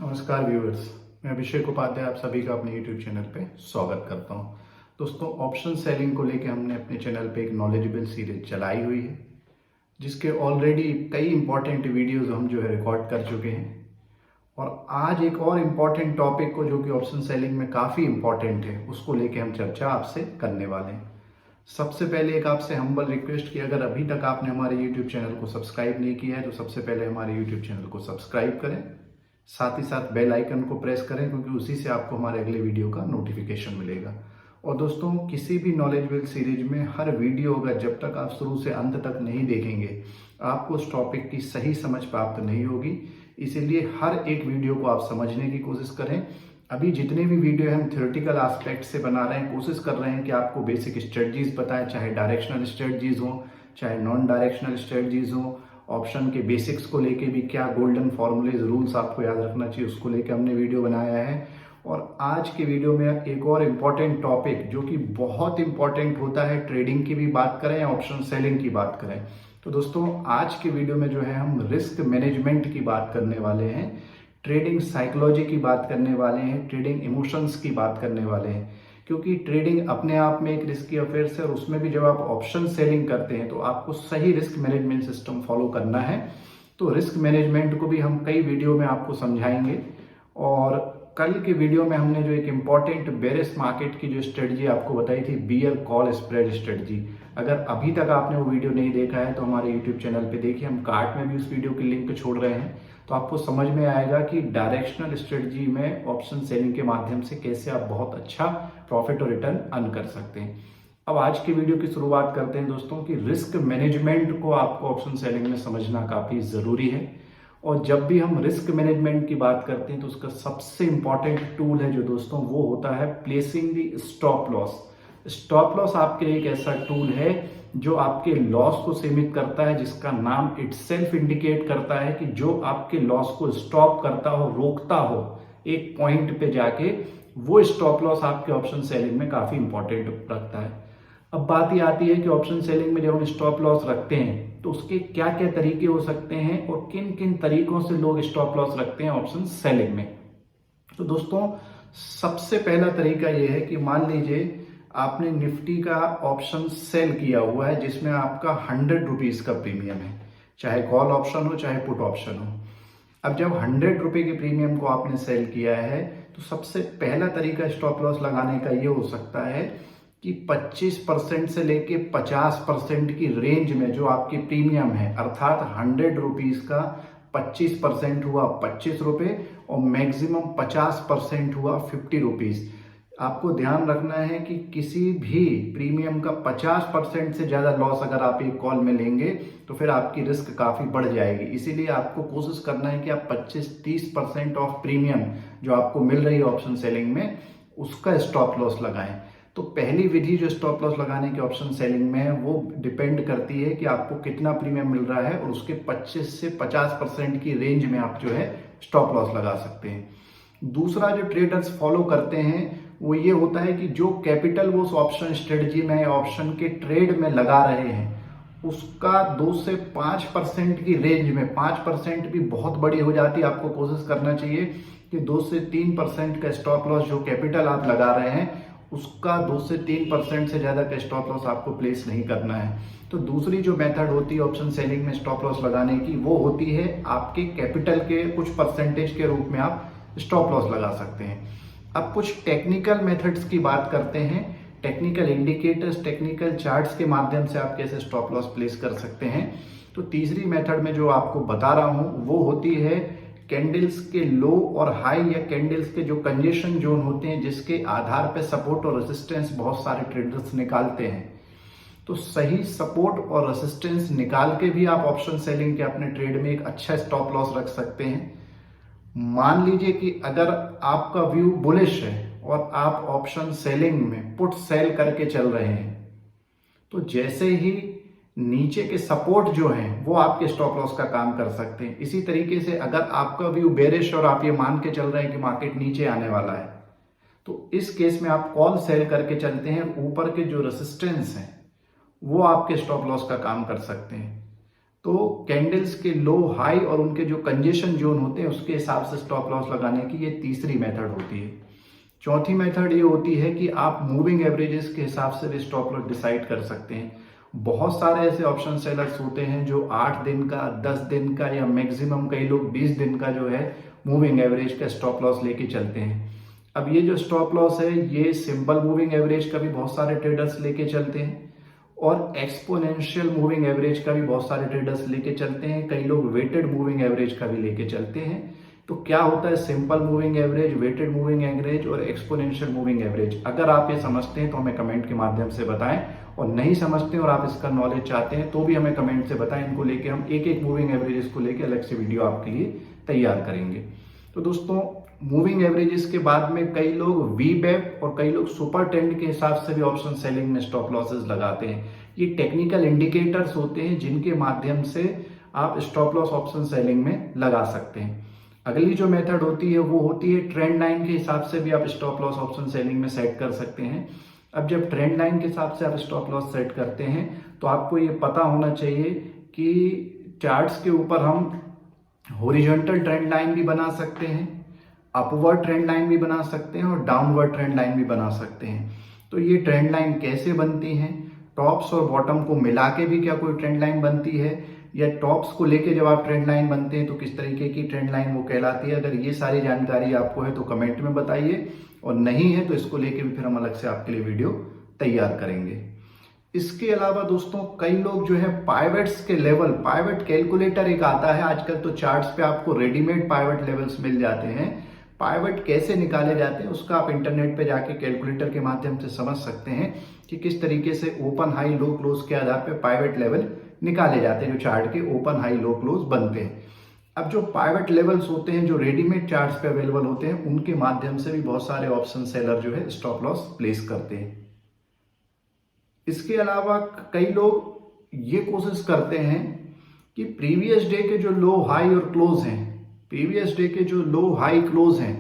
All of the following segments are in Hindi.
नमस्कार व्यूअर्स, मैं अभिषेक उपाध्याय आप सभी का अपने YouTube चैनल पे स्वागत करता हूं। दोस्तों, ऑप्शन सेलिंग को लेके हमने अपने चैनल पे एक नॉलेजेबल सीरीज चलाई हुई है, जिसके ऑलरेडी कई इंपॉर्टेंट वीडियोस हम जो है रिकॉर्ड कर चुके हैं। और आज एक और इम्पॉर्टेंट टॉपिक को, जो कि ऑप्शन सेलिंग में काफ़ी इंपॉर्टेंट है, उसको लेके हम चर्चा आपसे करने वाले हैं। सबसे पहले एक आपसे हम्बल रिक्वेस्ट कि अगर अभी तक आपने हमारे YouTube चैनल को सब्सक्राइब नहीं किया है तो सबसे पहले हमारे YouTube चैनल को सब्सक्राइब करें, साथ ही साथ बेल आइकन को प्रेस करें, क्योंकि उसी से आपको हमारे अगले वीडियो का नोटिफिकेशन मिलेगा। और दोस्तों, किसी भी नॉलेजेबल सीरीज में हर वीडियो अगर जब तक आप शुरू से अंत तक नहीं देखेंगे, आपको उस टॉपिक की सही समझ प्राप्त नहीं होगी। इसीलिए हर एक वीडियो को आप समझने की कोशिश करें। अभी जितने भी वीडियो हम थ्योरेटिकल एस्पेक्ट से बना रहे हैं, कोशिश कर रहे हैं कि आपको बेसिक स्ट्रेटजीज बताएं, चाहे डायरेक्शनल स्ट्रेटजीज हो, चाहे नॉन डायरेक्शनल स्ट्रेटजीज हो। ऑप्शन के बेसिक्स को लेके भी क्या गोल्डन फॉर्मूलेज रूल्स आपको याद रखना चाहिए, उसको लेके हमने वीडियो बनाया है। और आज के वीडियो में एक और इम्पॉर्टेंट टॉपिक, जो कि बहुत इंपॉर्टेंट होता है, ट्रेडिंग की भी बात करें या ऑप्शन सेलिंग की बात करें, तो दोस्तों आज के वीडियो में जो है हम रिस्क मैनेजमेंट की बात करने वाले हैं, ट्रेडिंग साइकोलॉजी की बात करने वाले हैं, ट्रेडिंग इमोशंस की बात करने वाले हैं। क्योंकि ट्रेडिंग अपने आप में एक रिस्की अफेयर है, और उसमें भी जब आप ऑप्शन सेलिंग करते हैं तो आपको सही रिस्क मैनेजमेंट सिस्टम फॉलो करना है। तो रिस्क मैनेजमेंट को भी हम कई वीडियो में आपको समझाएंगे। और कल के वीडियो में हमने जो एक इम्पॉर्टेंट बेरिश मार्केट की जो स्ट्रेटजी आपको बताई थी, बियर कॉल स्प्रेड स्ट्रेटजी, अगर अभी तक आपने वो वीडियो नहीं देखा है तो हमारे यूट्यूब चैनल पे देखिए, हम कार्ड में भी उस वीडियो की लिंक छोड़ रहे हैं। तो आपको समझ में आएगा कि डायरेक्शनल स्ट्रेटजी में ऑप्शन सेलिंग के माध्यम से कैसे आप बहुत अच्छा प्रॉफिट और रिटर्न अर्न कर सकते हैं। अब आज की वीडियो की शुरुआत करते हैं दोस्तों कि रिस्क मैनेजमेंट को आपको ऑप्शन सेलिंग में समझना काफी जरूरी है। और जब भी हम रिस्क मैनेजमेंट की बात करते हैं तो उसका सबसे इंपॉर्टेंट टूल है जो दोस्तों, वो होता है placing the stop loss. Stop loss आपके लिए एक ऐसा टूल है जो आपके लॉस को सीमित करता है, जिसका नाम इटसेल्फ इंडिकेट करता है कि जो आपके लॉस को स्टॉप करता हो, रोकता हो एक पॉइंट पे जाके, वो स्टॉप लॉस आपके ऑप्शन सेलिंग में काफी इंपॉर्टेंट रखता है। अब बात ये आती है कि ऑप्शन सेलिंग में जब हम स्टॉप लॉस रखते हैं तो उसके क्या क्या तरीके हो सकते हैं और किन किन तरीकों से लोग स्टॉप लॉस रखते हैं ऑप्शन सेलिंग में। तो दोस्तों, सबसे पहला तरीका यह है कि मान लीजिए आपने निफ्टी का ऑप्शन सेल किया हुआ है, जिसमें आपका 100 रुपीज का प्रीमियम है, चाहे कॉल ऑप्शन हो चाहे पुट ऑप्शन हो। अब जब 100 रुपए के प्रीमियम को आपने सेल किया है तो सबसे पहला तरीका स्टॉप लॉस लगाने का ये हो सकता है कि 25% से लेके 50% की रेंज में जो आपकी प्रीमियम है, अर्थात 100 रुपीज का 25% हुआ 25 रुपए और मैक्सिमम 50% हुआ 50 रुपीज। आपको ध्यान रखना है कि किसी भी प्रीमियम का 50% से ज्यादा लॉस अगर आप एक कॉल में लेंगे तो फिर आपकी रिस्क काफी बढ़ जाएगी। इसीलिए आपको कोशिश करना है कि आप 25-30% ऑफ प्रीमियम जो आपको मिल रही है ऑप्शन सेलिंग में, उसका स्टॉप लॉस लगाएं। तो पहली विधि जो स्टॉप लॉस लगाने की ऑप्शन सेलिंग में है, वो डिपेंड करती है कि आपको कितना प्रीमियम मिल रहा है, और उसके 25 से 50% की रेंज में आप जो है स्टॉप लॉस लगा सकते हैं। दूसरा जो ट्रेडर्स फॉलो करते हैं वो ये होता है कि जो कैपिटल वो उस ऑप्शन स्ट्रेटजी में, ऑप्शन के ट्रेड में लगा रहे हैं, उसका 2 से 5% की रेंज में, 5% भी बहुत बड़ी हो जाती है, आपको कोशिश करना चाहिए कि 2 से 3% का स्टॉप लॉस जो कैपिटल आप लगा रहे हैं, उसका 2 से 3% से ज्यादा का स्टॉप लॉस आपको प्लेस नहीं करना है। तो दूसरी जो मेथड होती है ऑप्शन सेलिंग में स्टॉप लॉस लगाने की, वो होती है आपके कैपिटल के कुछ परसेंटेज के रूप में आप स्टॉप लॉस लगा सकते हैं। अब कुछ टेक्निकल मेथड्स की बात करते हैं, टेक्निकल इंडिकेटर्स, टेक्निकल चार्ट्स के माध्यम से आप कैसे स्टॉप लॉस प्लेस कर सकते हैं। तो तीसरी मेथड में जो आपको बता रहा हूं वो होती है कैंडल्स के लो और हाई, या कैंडल्स के जो कंजेशन जोन होते हैं, जिसके आधार पर सपोर्ट और रेसिस्टेंस बहुत सारे ट्रेडर्स निकालते हैं। तो सही सपोर्ट और रेसिस्टेंस निकाल के भी आप ऑप्शन सेलिंग के अपने ट्रेड में एक अच्छा स्टॉप लॉस रख सकते हैं। मान लीजिए कि अगर आपका व्यू बुलिश है और आप ऑप्शन सेलिंग में पुट सेल करके चल रहे हैं, तो जैसे ही नीचे के सपोर्ट जो हैं वो आपके स्टॉप लॉस का काम कर सकते हैं। इसी तरीके से अगर आपका व्यू बेरिश और आप ये मान के चल रहे हैं कि मार्केट नीचे आने वाला है, तो इस केस में आप कॉल सेल करके चलते हैं, ऊपर के जो रेसिस्टेंस है वो आपके स्टॉप लॉस का काम कर सकते हैं। तो कैंडल्स के लो हाई और उनके जो कंजेशन जोन होते हैं उसके हिसाब से स्टॉप लॉस लगाने की ये तीसरी मेथड होती है। चौथी मेथड ये होती है कि आप मूविंग एवरेजेस के हिसाब से भी स्टॉप लॉस डिसाइड कर सकते हैं। बहुत सारे ऐसे ऑप्शन सेलर्स होते हैं जो 8 दिन का, 10 दिन का या मैक्सिमम कई लोग 20 दिन का जो है मूविंग एवरेज का स्टॉप लॉस लेके चलते हैं। अब ये जो स्टॉप लॉस है ये सिंपल मूविंग एवरेज का भी बहुत सारे ट्रेडर्स लेके चलते हैं और एक्सपोनेंशियल मूविंग एवरेज का भी बहुत सारे ट्रेडर्स लेके चलते हैं। कई लोग वेटेड मूविंग एवरेज का भी लेके चलते हैं। तो क्या होता है simple moving average, weighted moving average और एक्सपोनेंशियल मूविंग एवरेज? अगर आप ये समझते हैं तो हमें कमेंट के माध्यम से बताएं, और नहीं समझते और आप इसका नॉलेज चाहते हैं तो भी हमें कमेंट से बताएं। इनको लेके हम एक एक मूविंग एवरेजेस को लेके अलग से वीडियो आपके लिए तैयार करेंगे। तो दोस्तों, मूविंग एवरेजेस के बाद में कई लोग वीबैप और कई लोग सुपर ट्रेंड के हिसाब से भी ऑप्शन सेलिंग में स्टॉप लॉसेस लगाते हैं। ये टेक्निकल इंडिकेटर्स होते हैं जिनके माध्यम से आप स्टॉप लॉस ऑप्शन सेलिंग में लगा सकते हैं। अगली जो मेथड होती है वो होती है ट्रेंड लाइन के हिसाब से भी आप स्टॉप लॉस ऑप्शन सेलिंग में सेट कर सकते हैं। अब जब ट्रेंड लाइन के हिसाब से आप स्टॉप लॉस सेट करते हैं तो आपको ये पता होना चाहिए कि चार्ट्स के ऊपर हम हॉरिजॉन्टल ट्रेंड लाइन भी बना सकते हैं, अपवर्ड ट्रेंड लाइन भी बना सकते हैं और डाउनवर्ड ट्रेंड लाइन भी बना सकते हैं। तो ये ट्रेंड लाइन कैसे बनती हैं? टॉप्स और बॉटम को मिला के भी क्या कोई ट्रेंड लाइन बनती है, या टॉप्स को लेके जब आप ट्रेंड लाइन बनते हैं तो किस तरीके की ट्रेंड लाइन वो कहलाती है? अगर ये सारी जानकारी आपको है तो कमेंट में बताइए, और नहीं है तो इसको लेके भी फिर हम अलग से आपके लिए वीडियो तैयार करेंगे। इसके अलावा दोस्तों, कई लोग जो है पाइवेट्स के लेवल, पाइवेट कैलकुलेटर एक आता है आजकल, तो चार्ट्स पे आपको रेडीमेड पाइवेट लेवल्स मिल जाते हैं। पाइवेट कैसे निकाले जाते हैं उसका आप इंटरनेट पे जाके कैलकुलेटर के माध्यम से समझ सकते हैं कि किस तरीके से ओपन हाई लो क्लोज के आधार पे पाइवेट लेवल निकाले जाते हैं, जो चार्ट के ओपन हाई लो क्लोज बनते हैं। अब जो पाइवेट लेवल्स होते हैं जो रेडीमेड चार्ट्स पे अवेलेबल होते हैं, उनके माध्यम से भी बहुत सारे ऑप्शन सेलर जो है स्टॉप लॉस प्लेस करते हैं। इसके अलावा कई लोग ये कोशिश करते हैं कि प्रीवियस डे के जो लो हाई और क्लोज हैं, प्रीवियस डे के जो लो हाई क्लोज हैं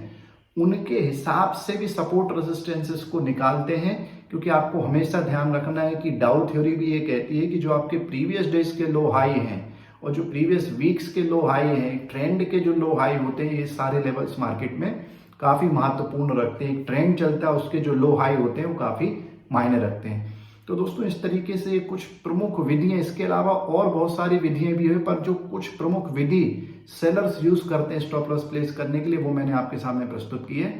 उनके हिसाब से भी सपोर्ट रेजिस्टेंसेस को निकालते हैं, क्योंकि आपको हमेशा ध्यान रखना है कि डाउ थ्योरी भी ये कहती है कि जो आपके प्रीवियस डेज के लो हाई हैं और जो प्रीवियस वीक्स के लो हाई हैं, ट्रेंड के जो लो हाई होते हैं, ये सारे लेवल्स मार्केट में काफी महत्वपूर्ण रखते हैं। एक ट्रेंड चलता है उसके जो लो हाई होते हैं वो काफी मायने रखते हैं। तो दोस्तों, इस तरीके से कुछ प्रमुख विधियां, इसके अलावा और बहुत सारी विधियां भी है, पर जो कुछ प्रमुख विधि सेलर्स यूज करते हैं स्टॉप लॉस प्लेस करने के लिए वो मैंने आपके सामने प्रस्तुत की है।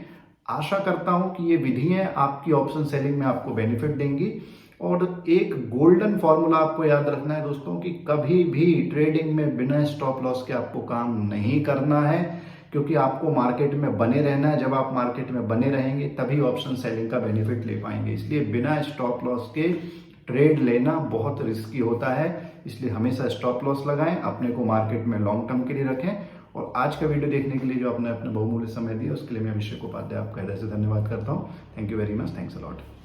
आशा करता हूं कि ये विधियां आपकी ऑप्शन सेलिंग में आपको बेनिफिट देंगी। और एक गोल्डन फॉर्मूला आपको याद रखना है दोस्तों कि कभी भी ट्रेडिंग में बिना स्टॉप लॉस के आपको काम नहीं करना है, क्योंकि आपको मार्केट में बने रहना है। जब आप मार्केट में बने रहेंगे तभी ऑप्शन सेलिंग का बेनिफिट ले पाएंगे। इसलिए बिना स्टॉप लॉस के ट्रेड लेना बहुत रिस्की होता है, इसलिए हमेशा स्टॉप लॉस लगाएं, अपने को मार्केट में लॉन्ग टर्म के लिए रखें। और आज का वीडियो देखने के लिए जो आपने अपना बहुमूल्य समय दिया उसके लिए मैं अभिषेक उपाध्याय आपका हृदय से धन्यवाद करता हूँ। Thank you very much, thanks a lot.